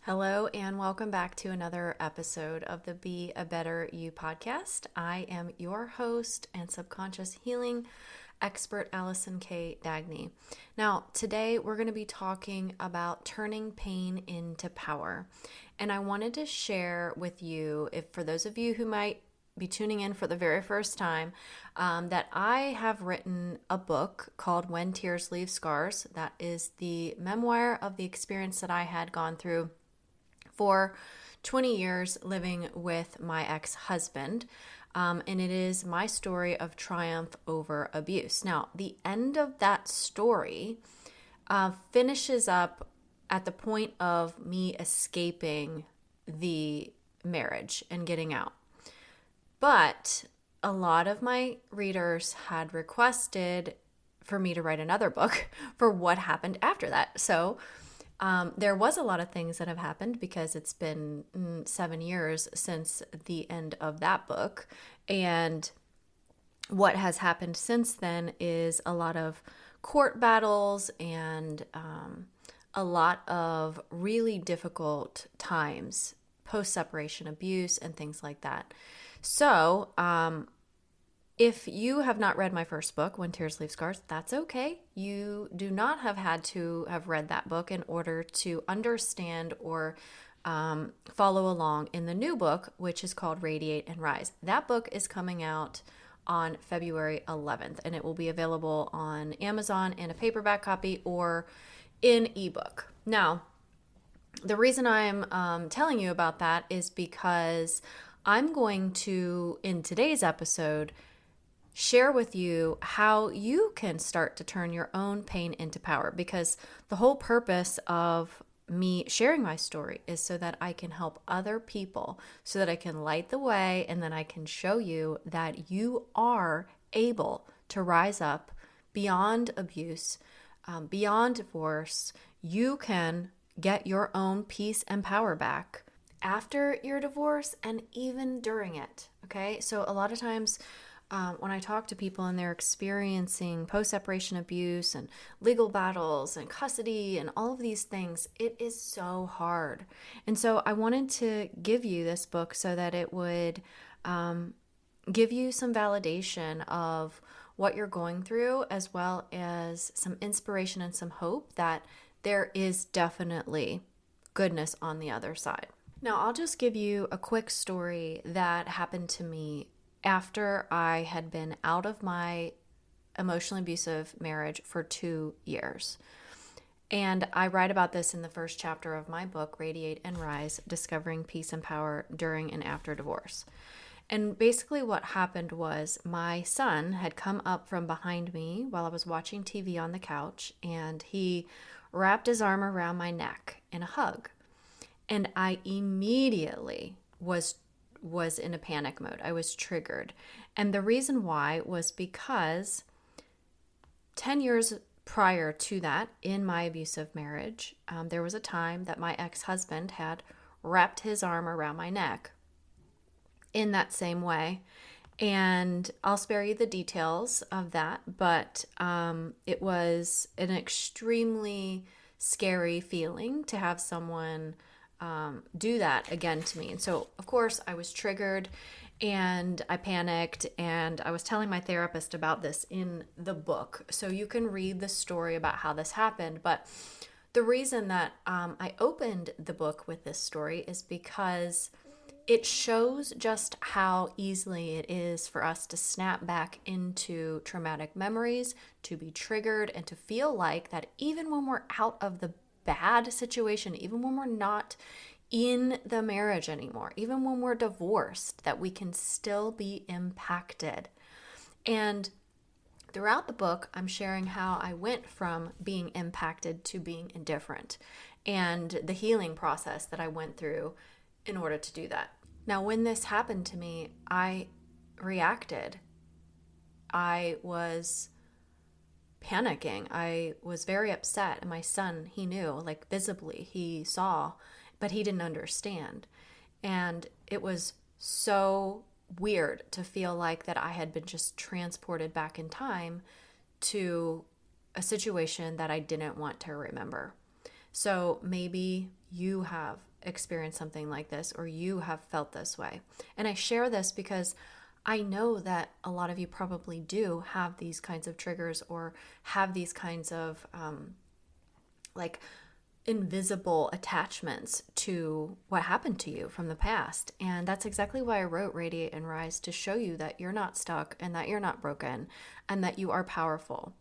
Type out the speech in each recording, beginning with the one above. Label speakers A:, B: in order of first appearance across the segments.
A: Hello, and welcome back to another episode of the Be a Better You podcast. I am your host and subconscious healing expert, Allison K. Dagny. Now, today we're going to be talking about turning pain into power. And I wanted to share with you, if for those of you who might be tuning in for the very first time, that I have written a book called When Tears Leave Scars. That is the memoir of the experience that I had gone through for 20 years living with my ex-husband. And it is my story of triumph over abuse. Now, the end of that story finishes up at the point of me escaping the marriage and getting out. But a lot of my readers had requested for me to write another book for what happened after that. So there was a lot of things that have happened because it's been 7 years since the end of that book. And what has happened since then is a lot of court battles and a lot of really difficult times, post-separation abuse and things like that. So, if you have not read my first book, When Tears Leave Scars, that's okay. You do not have had to have read that book in order to understand or follow along in the new book, which is called Radiate and Rise. That book is coming out on February 11th, and it will be available on Amazon in a paperback copy or in ebook. Now, the reason I'm telling you about that is because I'm going to, in today's episode, share with you how you can start to turn your own pain into power, because the whole purpose of me sharing my story is so that I can help other people, so that I can light the way, and then I can show you that you are able to rise up beyond abuse, beyond divorce. You can get your own peace and power back after your divorce and even during it. Okay, so a lot of times when I talk to people and they're experiencing post-separation abuse and legal battles and custody and all of these things, it is so hard. And so I wanted to give you this book so that it would give you some validation of what you're going through, as well as some inspiration and some hope that there is definitely goodness on the other side. Now, I'll just give you a quick story that happened to me after I had been out of my emotionally abusive marriage for 2 years. And I write about this in the first chapter of my book, Radiate and Rise, Discovering Peace and Power During and After Divorce. And basically what happened was my son had come up from behind me while I was watching TV on the couch, and he wrapped his arm around my neck in a hug. And I immediately was in a panic mode. I was triggered. And the reason why was because 10 years prior to that, in my abusive marriage, there was a time that my ex-husband had wrapped his arm around my neck in that same way. And I'll spare you the details of that, but it was an extremely scary feeling to have someone do that again to me. And so, of course, I was triggered and I panicked, and I was telling my therapist about this in the book. So you can read the story about how this happened. But the reason that I opened the book with this story is because it shows just how easily it is for us to snap back into traumatic memories, to be triggered, and to feel like that even when we're out of the bad situation, even when we're not in the marriage anymore, even when we're divorced, that we can still be impacted. And throughout the book, I'm sharing how I went from being impacted to being indifferent, and the healing process that I went through in order to do that. Now, when this happened to me, I reacted. I was panicking. I was very upset. And my son, he knew, like visibly, he saw, but he didn't understand. And it was so weird to feel like that I had been just transported back in time to a situation that I didn't want to remember. So maybe you have experienced something like this, or you have felt this way. And I share this because I know that a lot of you probably do have these kinds of triggers, or have these kinds of like invisible attachments to what happened to you from the past. And that's exactly why I wrote Radiate and Rise, to show you that you're not stuck, and that you're not broken, and that you are powerful.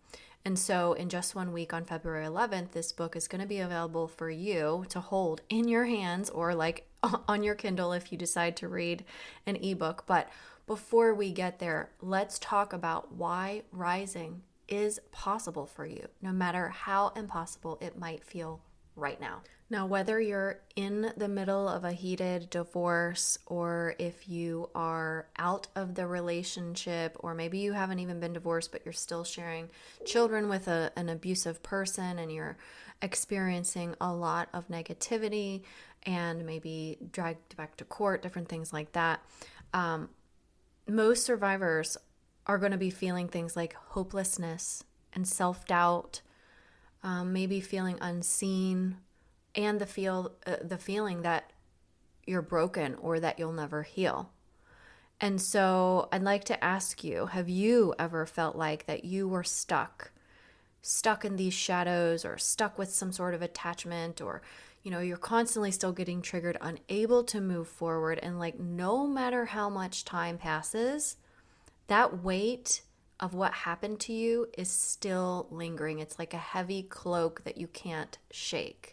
A: And so in just 1 week, on February 11th, this book is going to be available for you to hold in your hands, or like on your Kindle if you decide to read an ebook. But before we get there, let's talk about why rising is possible for you, no matter how impossible it might feel right now. Now, whether you're in the middle of a heated divorce, or if you are out of the relationship, or maybe you haven't even been divorced, but you're still sharing children with an abusive person, and you're experiencing a lot of negativity and maybe dragged back to court, different things like that. Most survivors are going to be feeling things like hopelessness and self-doubt, maybe feeling unseen, and the feeling that you're broken, or that you'll never heal. And so I'd like to ask you, have you ever felt like that you were stuck in these shadows, or stuck with some sort of attachment, or you're constantly still getting triggered, unable to move forward, and like no matter how much time passes, that weight of what happened to you is still lingering. It's like a heavy cloak that you can't shake.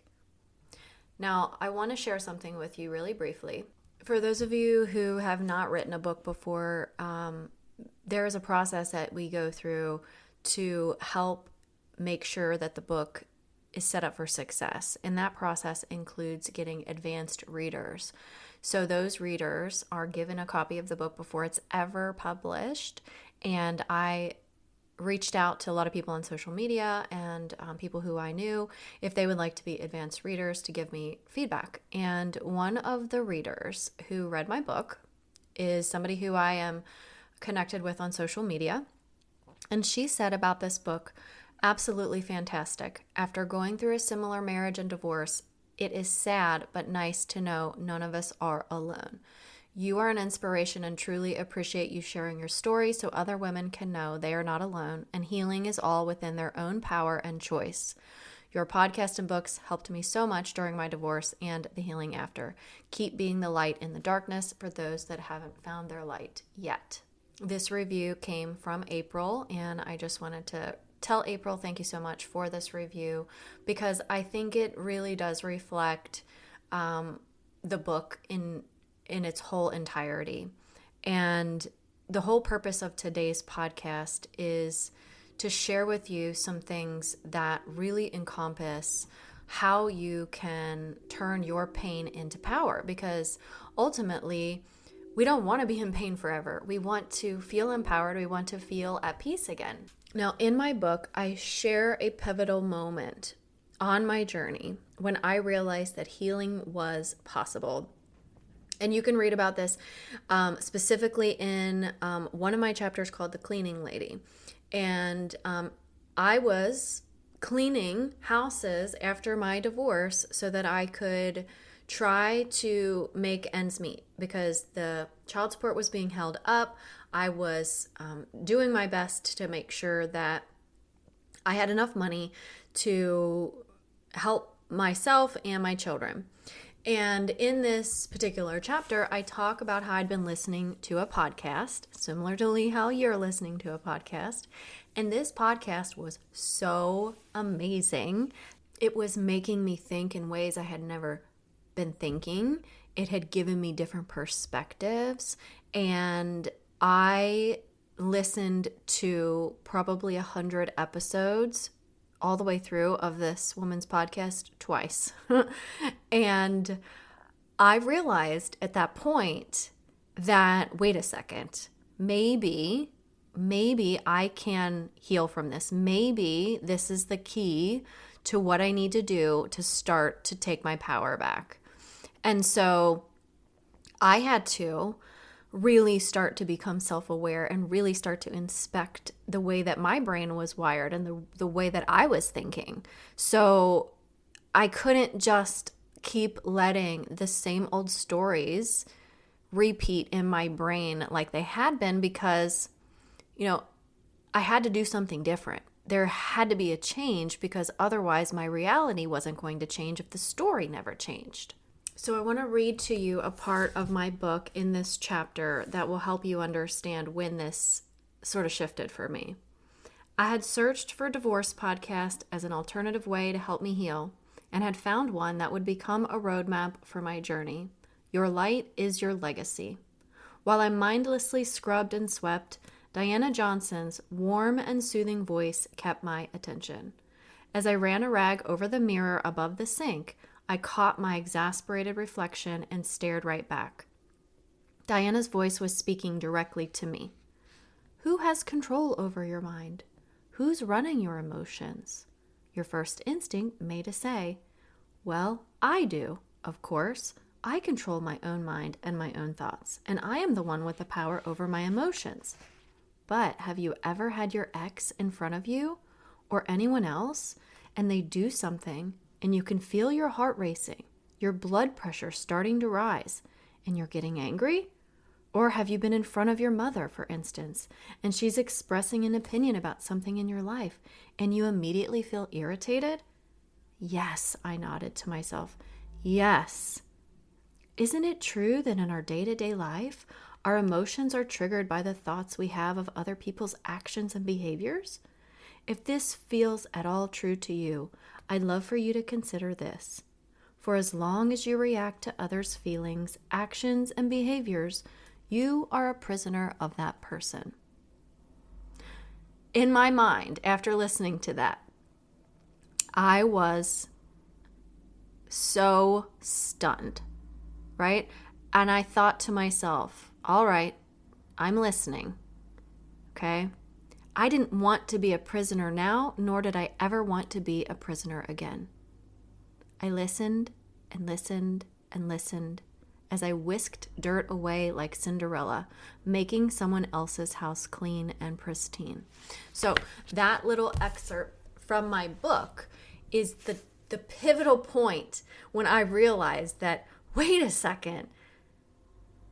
A: Now, I want to share something with you really briefly. For those of you who have not written a book before, there is a process that we go through to help make sure that the book is set up for success. And that process includes getting advanced readers. So those readers are given a copy of the book before it's ever published. And I reached out to a lot of people on social media, and people who I knew, if they would like to be advanced readers, to give me feedback. And one of the readers who read my book is somebody who I am connected with on social media. And she said about this book, absolutely fantastic. After going through a similar marriage and divorce, it is sad but nice to know none of us are alone. You are an inspiration, and truly appreciate you sharing your story so other women can know they are not alone, and healing is all within their own power and choice. Your podcast and books helped me so much during my divorce and the healing after. Keep being the light in the darkness for those that haven't found their light yet. This review came from April, and I just wanted to tell April thank you so much for this review, because I think it really does reflect the book in its whole entirety. And the whole purpose of today's podcast is to share with you some things that really encompass how you can turn your pain into power, because ultimately we don't want to be in pain forever. We want to feel empowered. We want to feel at peace again. Now, in my book, I share a pivotal moment on my journey when I realized that healing was possible. And you can read about this specifically in one of my chapters called The Cleaning Lady. And I was cleaning houses after my divorce so that I could try to make ends meet, because the child support was being held up. I was doing my best to make sure that I had enough money to help myself and my children. And in this particular chapter, I talk about how I'd been listening to a podcast, similar to Lee, how you're listening to a podcast. And this podcast was so amazing. It was making me think in ways I had never been thinking. It had given me different perspectives. And I listened to probably 100 episodes all the way through of this woman's podcast twice. And I realized at that point that, wait a second, maybe I can heal from this. Maybe this is the key to what I need to do to start to take my power back. And so I had to really start to become self-aware and really start to inspect the way that my brain was wired and the way that I was thinking. So I couldn't just keep letting the same old stories repeat in my brain like they had been, because, I had to do something different. There had to be a change, because otherwise my reality wasn't going to change if the story never changed. So I want to read to you a part of my book in this chapter that will help you understand when this sort of shifted for me. I had searched for divorce podcast as an alternative way to help me heal, and had found one that would become a roadmap for my journey. Your light is your legacy. While I mindlessly scrubbed and swept, Diana Johnson's warm and soothing voice kept my attention. As I ran a rag over the mirror above the sink, I caught my exasperated reflection and stared right back. Diana's voice was speaking directly to me. Who has control over your mind? Who's running your emotions? Your first instinct may to say, well, I do, of course. I control my own mind and my own thoughts, and I am the one with the power over my emotions. But have you ever had your ex in front of you or anyone else, and they do something, and you can feel your heart racing, your blood pressure starting to rise, and you're getting angry? Or have you been in front of your mother, for instance, and she's expressing an opinion about something in your life, and you immediately feel irritated? Yes, I nodded to myself. Yes. Isn't it true that in our day-to-day life, our emotions are triggered by the thoughts we have of other people's actions and behaviors? If this feels at all true to you, I'd love for you to consider this. For as long as you react to others' feelings, actions, and behaviors, you are a prisoner of that person. In my mind, after listening to that, I was so stunned, right? And I thought to myself, all right, I'm listening, okay? I didn't want to be a prisoner now, nor did I ever want to be a prisoner again. I listened and listened and listened as I whisked dirt away like Cinderella, making someone else's house clean and pristine. So that little excerpt from my book is the pivotal point when I realized that, wait a second,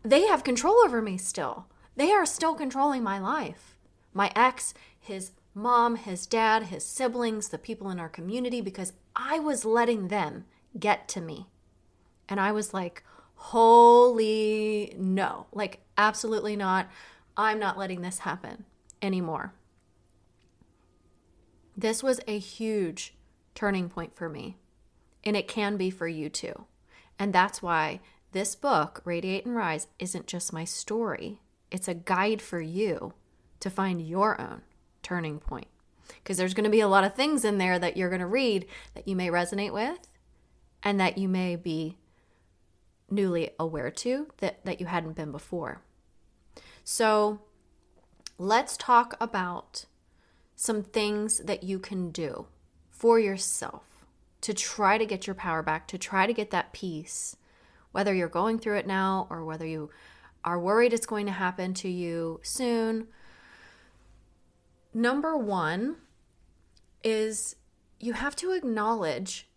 A: they have control over me still. They are still controlling my life. My ex, his mom, his dad, his siblings, the people in our community, because I was letting them get to me. And I was like, holy no, like absolutely not. I'm not letting this happen anymore. This was a huge turning point for me, and it can be for you too. And that's why this book, Radiate and Rise, isn't just my story. It's a guide for you to find your own turning point. Because there's going to be a lot of things in there that you're going to read that you may resonate with and that you may be newly aware to that you hadn't been before. So let's talk about some things that you can do for yourself to try to get your power back, to try to get that peace, whether you're going through it now or whether you are worried it's going to happen to you soon. Number one is you have to acknowledge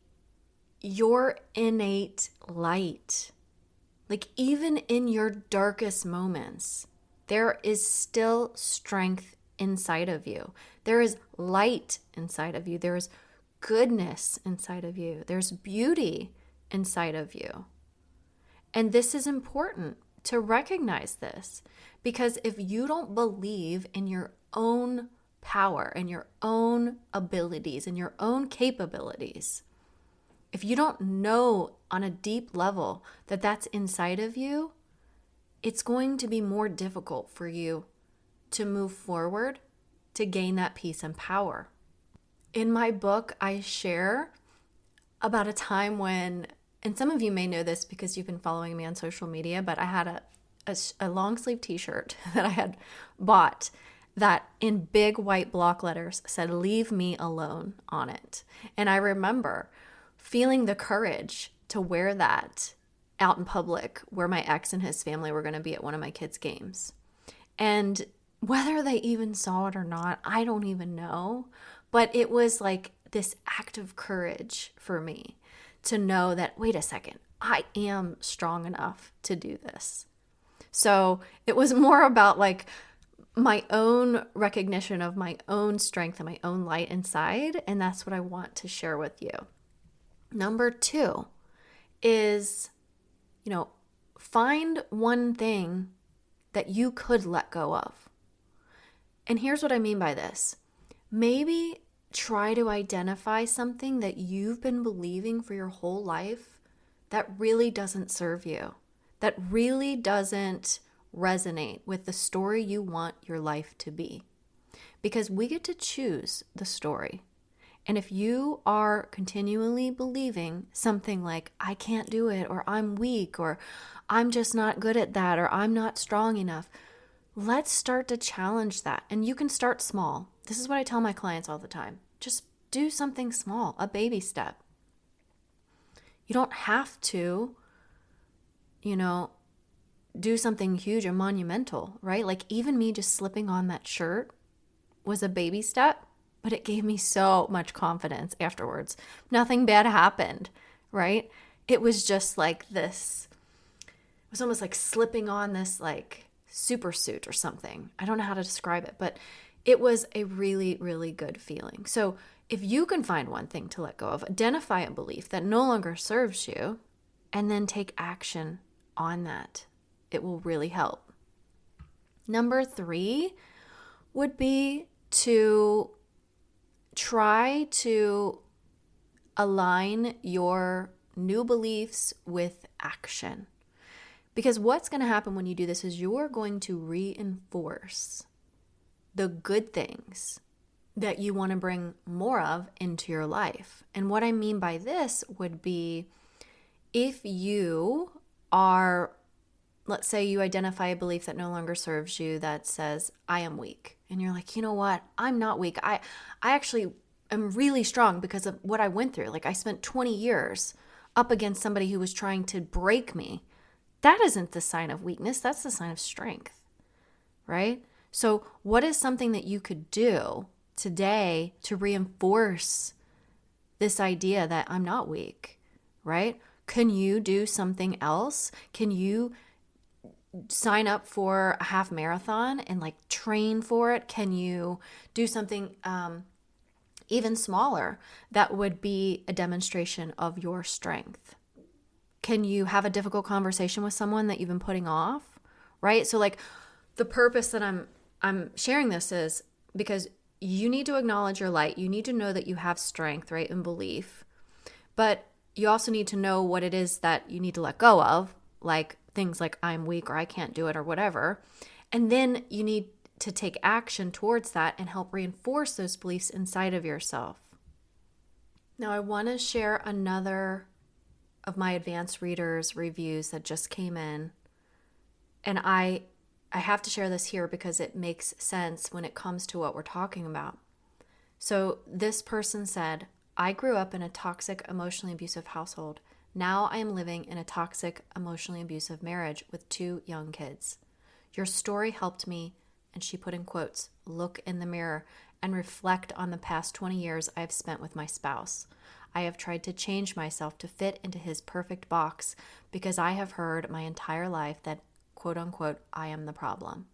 A: your innate light. Like even in your darkest moments, there is still strength inside of you. There is light inside of you. There is goodness inside of you. There's beauty inside of you. And this is important to recognize this, because if you don't believe in your own power and your own abilities and your own capabilities, if you don't know on a deep level that that's inside of you, it's going to be more difficult for you to move forward to gain that peace and power. In my book, I share about a time when, and some of you may know this because you've been following me on social media, but I had a long sleeve t-shirt that I had bought that in big white block letters said, "Leave me alone" on it. And I remember feeling the courage to wear that out in public where my ex and his family were going to be at one of my kids' games. And whether they even saw it or not, I don't even know. But it was like this act of courage for me to know that, wait a second, I am strong enough to do this. So it was more about like my own recognition of my own strength and my own light inside. And that's what I want to share with you. Number 2 is, find one thing that you could let go of. And here's what I mean by this. Maybe try to identify something that you've been believing for your whole life that really doesn't serve you, that really doesn't resonate with the story you want your life to be. Because we get to choose the story. And if you are continually believing something like, I can't do it, or I'm weak, or I'm just not good at that, or I'm not strong enough, let's start to challenge that. And you can start small. This is what I tell my clients all the time. Just do something small, a baby step. You don't have to, do something huge or monumental, right? Like even me just slipping on that shirt was a baby step, but it gave me so much confidence afterwards. Nothing bad happened, right? It was just like this. It was almost like slipping on this like super suit or something. I don't know how to describe it, but it was a really, really good feeling. So if you can find one thing to let go of, identify a belief that no longer serves you, and then take action on that. It will really help. Number 3 would be to try to align your new beliefs with action. Because what's going to happen when you do this is you're going to reinforce the good things that you want to bring more of into your life. And what I mean by this would be if you are, let's say you identify a belief that no longer serves you that says, I am weak. And you're like, you know what? I'm not weak. I actually am really strong because of what I went through. Like I spent 20 years up against somebody who was trying to break me. That isn't the sign of weakness. That's the sign of strength, right? So what is something that you could do today to reinforce this idea that I'm not weak, right? Can you do something else? Can you sign up for a half marathon and like train for it? Can you do something even smaller that would be a demonstration of your strength? Can you have a difficult conversation with someone that you've been putting off, right? So like the purpose that I'm sharing this is because you need to acknowledge your light. You need to know that you have strength, right, and belief. But you also need to know what it is that you need to let go of, like things like I'm weak or I can't do it or whatever. And then you need to take action towards that and help reinforce those beliefs inside of yourself. Now, I want to share another of my advanced readers' reviews that just came in. And I have to share this here because it makes sense when it comes to what we're talking about. So this person said, I grew up in a toxic, emotionally abusive household. Now I am living in a toxic, emotionally abusive marriage with 2 young kids. Your story helped me, and she put in quotes, look in the mirror and reflect on the past 20 years I have spent with my spouse. I have tried to change myself to fit into his perfect box because I have heard my entire life that, quote unquote, I am the problem.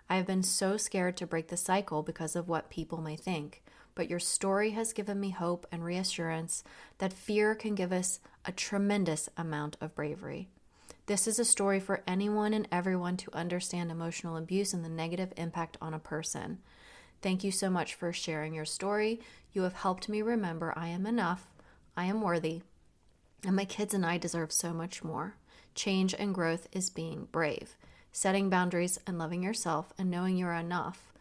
A: I have been so scared to break the cycle because of what people may think. But your story has given me hope and reassurance that fear can give us a tremendous amount of bravery. This is a story for anyone and everyone to understand emotional abuse and the negative impact on a person. Thank you so much for sharing your story. You have helped me remember I am enough, I am worthy, and my kids and I deserve so much more. Change and growth is being brave. Setting boundaries and loving yourself and knowing you're enough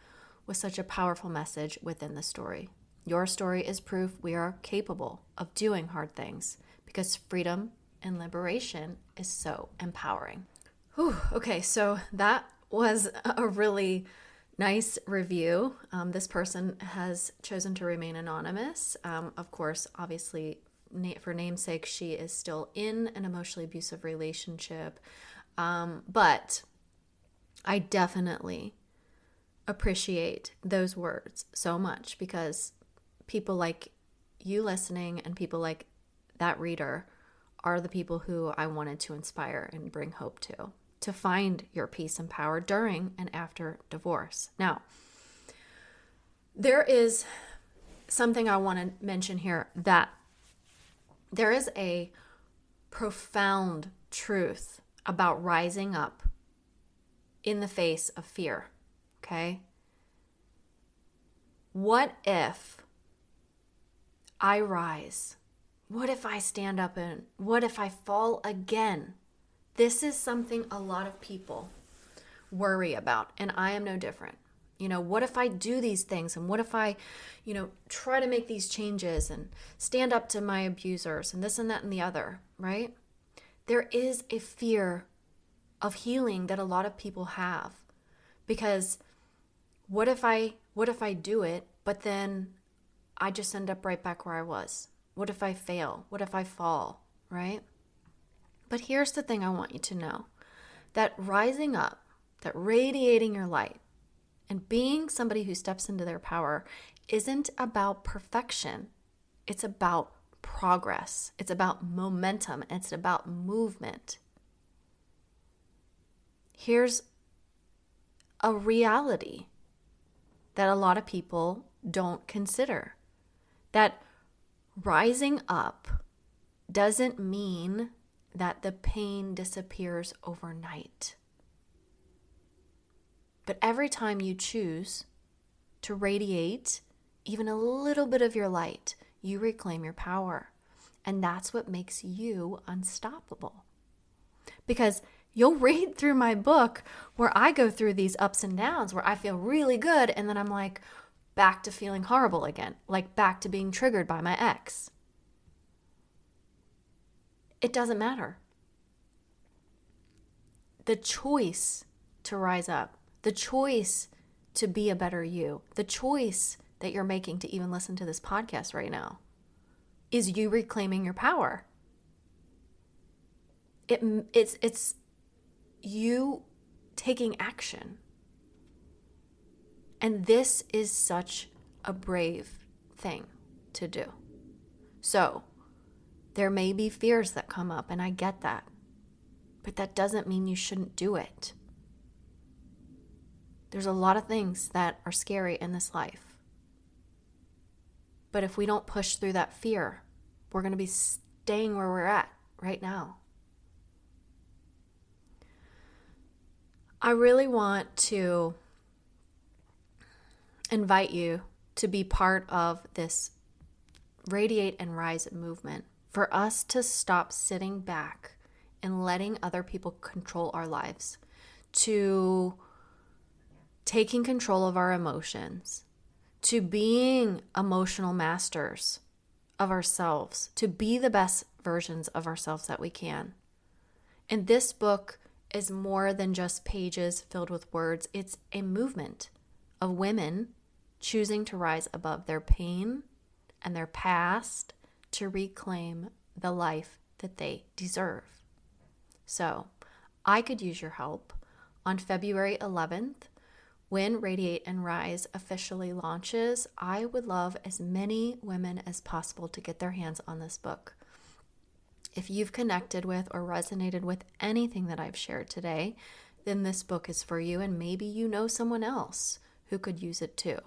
A: was such a powerful message within the story. Your story is proof we are capable of doing hard things because freedom and liberation is so empowering. Whew, okay, so that was a really nice review. This person has chosen to remain anonymous. Of course, obviously, for namesake, she is still in an emotionally abusive relationship. But I definitely appreciate those words so much because people like you listening and people like that reader are the people who I wanted to inspire and bring hope to find your peace and power during and after divorce. Now, there is something I want to mention here, that there is a profound truth about rising up in the face of fear, okay? What if I rise? What if I stand up, and what if I fall again? This is something a lot of people worry about, and I am no different. What if I do these things, and what if I, try to make these changes and stand up to my abusers and this and that and the other, right? There is a fear of healing that a lot of people have, because what if I do it, but then I just end up right back where I was? What if I fail? What if I fall, right? But here's the thing I want you to know, that rising up, that radiating your light, and being somebody who steps into their power isn't about perfection. It's about progress. It's about momentum. It's about movement. Here's a reality that a lot of people don't consider, that rising up doesn't mean that the pain disappears overnight. But every time you choose to radiate even a little bit of your light, you reclaim your power. And that's what makes you unstoppable. Because you'll read through my book where I go through these ups and downs, where I feel really good, and then I'm like back to feeling horrible again, like back to being triggered by my ex. It doesn't matter. The choice to rise up, the choice to be a better you, the choice that you're making to even listen to this podcast right now is you reclaiming your power. It's you taking action. And this is such a brave thing to do. So, there may be fears that come up, and I get that. But that doesn't mean you shouldn't do it. There's a lot of things that are scary in this life. But if we don't push through that fear, we're going to be staying where we're at right now. I really want to invite you to be part of this Radiate and Rise movement, for us to stop sitting back and letting other people control our lives, to taking control of our emotions, to being emotional masters of ourselves, to be the best versions of ourselves that we can. And this book is more than just pages filled with words. It's a movement of women choosing to rise above their pain and their past to reclaim the life that they deserve. So, I could use your help. On February 11th, when Radiate and Rise officially launches, I would love as many women as possible to get their hands on this book. If you've connected with or resonated with anything that I've shared today, then this book is for you, and maybe you know someone else who could use it too.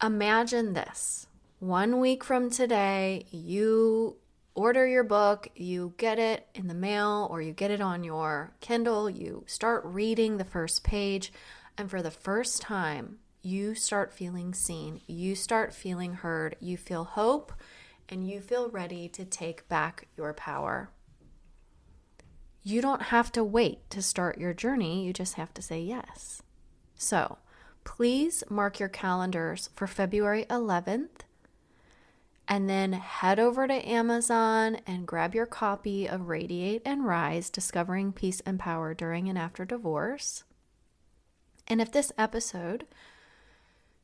A: Imagine this. 1 week from today, you order your book, you get it in the mail, or you get it on your Kindle, you start reading the first page, and for the first time, you start feeling seen, you start feeling heard, you feel hope, and you feel ready to take back your power. You don't have to wait to start your journey, you just have to say yes. So, please mark your calendars for February 11th, and then head over to Amazon and grab your copy of Radiate and Rise, Discovering Peace and Power During and After Divorce. And if this episode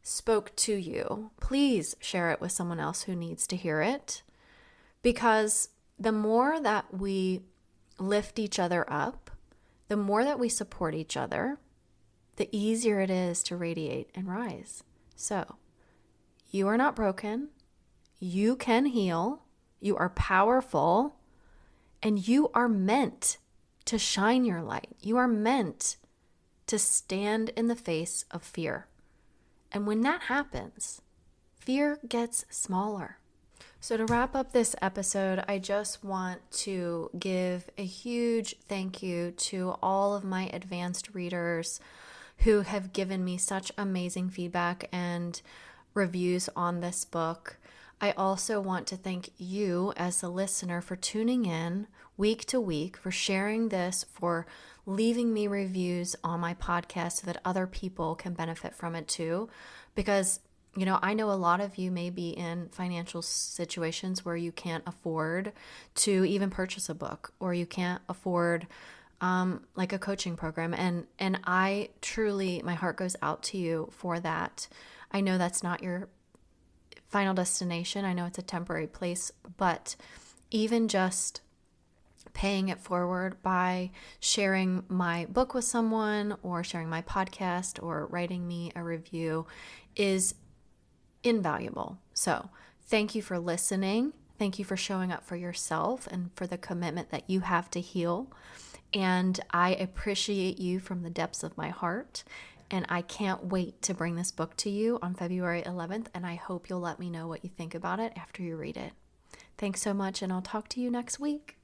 A: spoke to you, please share it with someone else who needs to hear it, because the more that we lift each other up, the more that we support each other, the easier it is to radiate and rise. So, you are not broken. You can heal. You are powerful, and you are meant to shine your light. You are meant to stand in the face of fear. And when that happens, fear gets smaller. So to wrap up this episode, I just want to give a huge thank you to all of my advanced readers who have given me such amazing feedback and reviews on this book. I also want to thank you as the listener for tuning in week to week, for sharing this, for leaving me reviews on my podcast so that other people can benefit from it too. Because I know a lot of you may be in financial situations where you can't afford to even purchase a book, or you can't afford like a coaching program. And I truly, my heart goes out to you for that. I know that's not your final destination. I know it's a temporary place, but even just paying it forward by sharing my book with someone, or sharing my podcast, or writing me a review is invaluable. So thank you for listening. Thank you for showing up for yourself and for the commitment that you have to heal. And I appreciate you from the depths of my heart. And I can't wait to bring this book to you on February 11th. And I hope you'll let me know what you think about it after you read it. Thanks so much, and I'll talk to you next week.